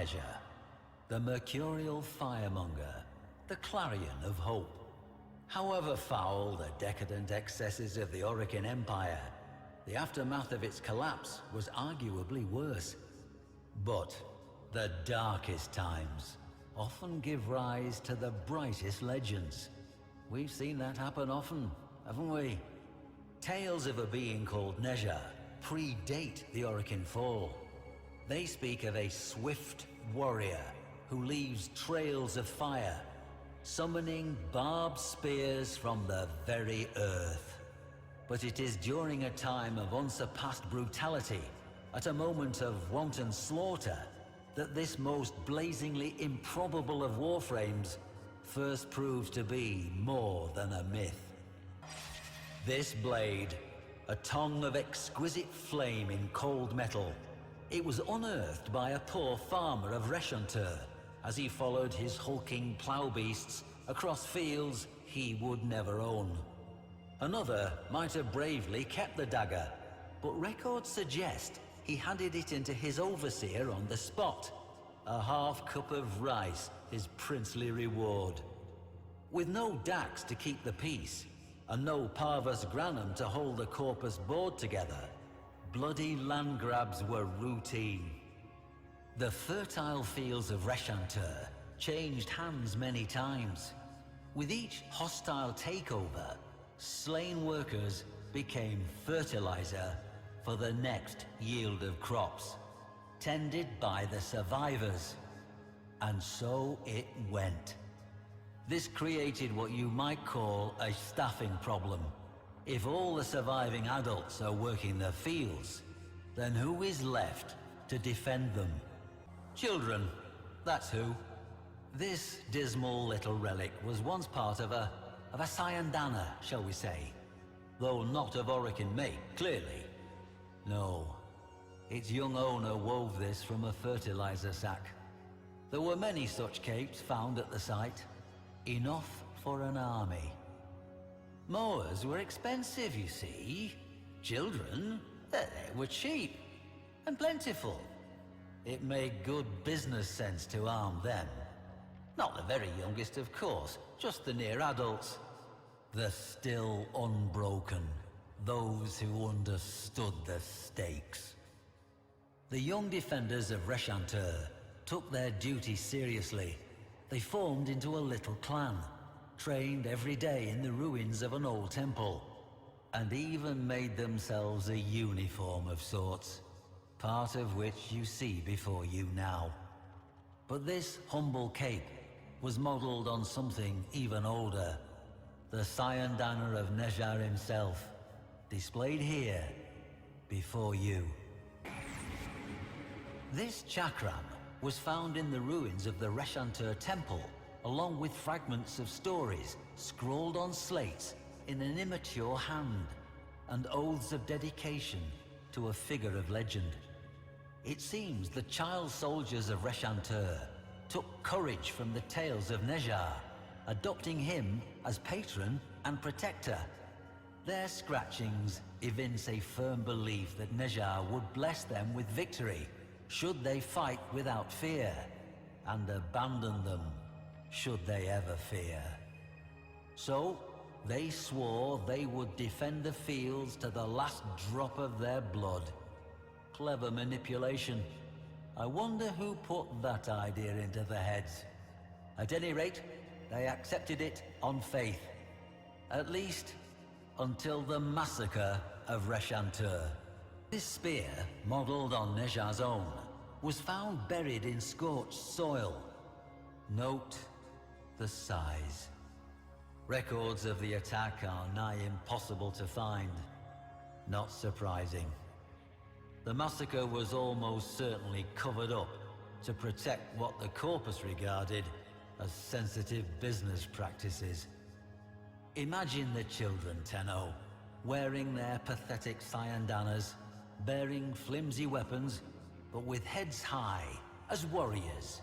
Nezha, the mercurial firemonger, the clarion of hope. However foul the decadent excesses of the Orokin Empire, the aftermath of its collapse was arguably worse. But the darkest times often give rise to the brightest legends. We've seen that happen often, haven't we? Tales of a being called Nezha predate the Orokin fall. They speak of a swift warrior who leaves trails of fire, summoning barbed spears from the very earth. But it is during a time of unsurpassed brutality, at a moment of wanton slaughter, that this most blazingly improbable of warframes first proves to be more than a myth. This blade, a tongue of exquisite flame in cold metal, it was unearthed by a poor farmer of Reshantur as he followed his hulking plough beasts across fields he would never own. Another might have bravely kept the dagger, but records suggest he handed it into his overseer on the spot, a half cup of rice his princely reward. With no dax to keep the peace, and no parvus granum to hold the corpus board together, bloody land grabs were routine. The fertile fields of Reshantur changed hands many times. With each hostile takeover, slain workers became fertilizer for the next yield of crops, tended by the survivors. And so it went. This created what you might call a staffing problem. If all the surviving adults are working the fields, then who is left to defend them? Children, that's who. This dismal little relic was once part of a Syandana, shall we say. Though not of Orokin make, clearly. No, its young owner wove this from a fertilizer sack. There were many such capes found at the site, enough for an army. Mowers were expensive, you see. Children, they were cheap and plentiful. It made good business sense to arm them. Not the very youngest, of course, just the near adults. The still unbroken, those who understood the stakes. The young defenders of Reshantur took their duty seriously. They formed into a little clan, trained every day in the ruins of an old temple, and even made themselves a uniform of sorts, part of which you see before you now. But this humble cape was modeled on something even older, the Syandana of Nezha himself, displayed here before you. This Chakram was found in the ruins of the Reshantur temple, along with fragments of stories scrawled on slates in an immature hand, and oaths of dedication to a figure of legend. It seems the child soldiers of Reshantur took courage from the tales of Nezha, adopting him as patron and protector. Their scratchings evince a firm belief that Nezha would bless them with victory should they fight without fear, and abandon them should they ever fear. So, they swore they would defend the fields to the last drop of their blood. Clever manipulation. I wonder who put that idea into their heads. At any rate, they accepted it on faith. At least, until the massacre of Reshantur. This spear, modelled on Nezha's own, was found buried in scorched soil. Note the size. Records of the attack are nigh impossible to find. Not surprising. The massacre was almost certainly covered up to protect what the corpus regarded as sensitive business practices. Imagine the children, Tenno, wearing their pathetic Syandanas, bearing flimsy weapons, but with heads high, as warriors.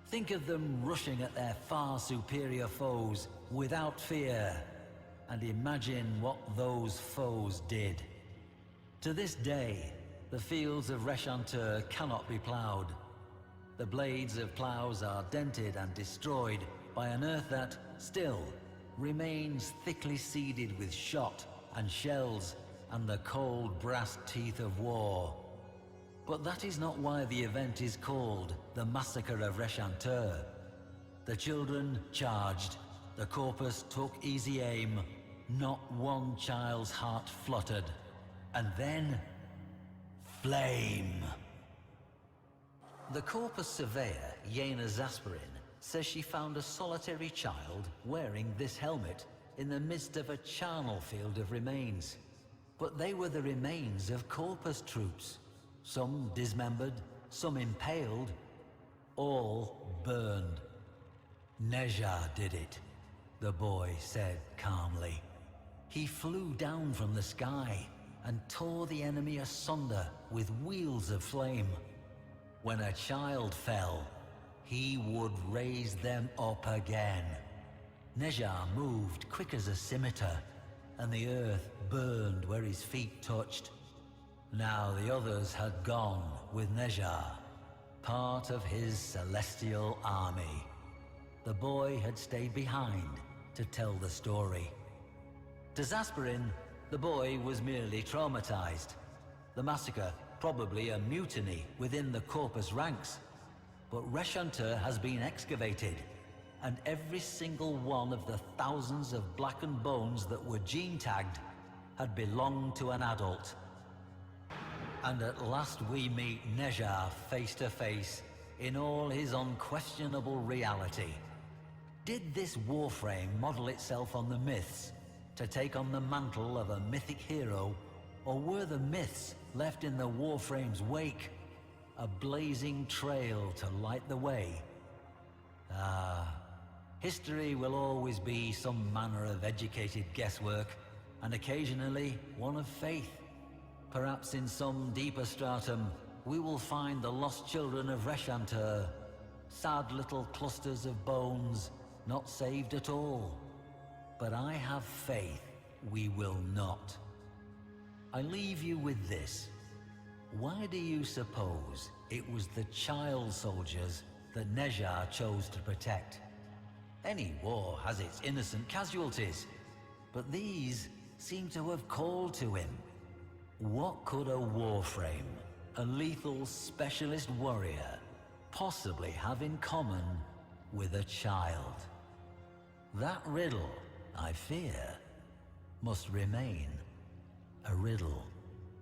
Think of them rushing at their far superior foes without fear, and imagine what those foes did. To this day, the fields of Reshantur cannot be ploughed. The blades of plows are dented and destroyed by an earth that, still, remains thickly seeded with shot and shells and the cold brass teeth of war. But that is not why the event is called the Massacre of Reshantur. The children charged, the corpus took easy aim, not one child's heart fluttered, and then... flame! The corpus surveyor, Yena Zasperin, says she found a solitary child wearing this helmet in the midst of a charnel field of remains. But they were the remains of corpus troops, some dismembered, some impaled, all burned. Nezha did it, the boy said calmly. He flew down from the sky and tore the enemy asunder with wheels of flame. When a child fell, he would raise them up again. Nezha moved quick as a scimitar, and the earth burned where his feet touched. Now the others had gone with Nezha, part of his celestial army. The boy had stayed behind to tell the story. To Zasperin, the boy was merely traumatized. The massacre, probably a mutiny within the corpus ranks. But Reshantur has been excavated, and every single one of the thousands of blackened bones that were gene-tagged had belonged to an adult. And at last we meet Nezha face to face in all his unquestionable reality. Did this Warframe model itself on the myths to take on the mantle of a mythic hero, or were the myths left in the Warframe's wake, a blazing trail to light the way? History will always be some manner of educated guesswork, and occasionally one of faith. Perhaps in some deeper stratum, we will find the lost children of Reshantur, sad little clusters of bones, not saved at all. But I have faith we will not. I leave you with this. Why do you suppose it was the child soldiers that Nezha chose to protect? Any war has its innocent casualties, but these seem to have called to him. What could a Warframe, a lethal specialist warrior, possibly have in common with a child? That riddle, I fear, must remain a riddle.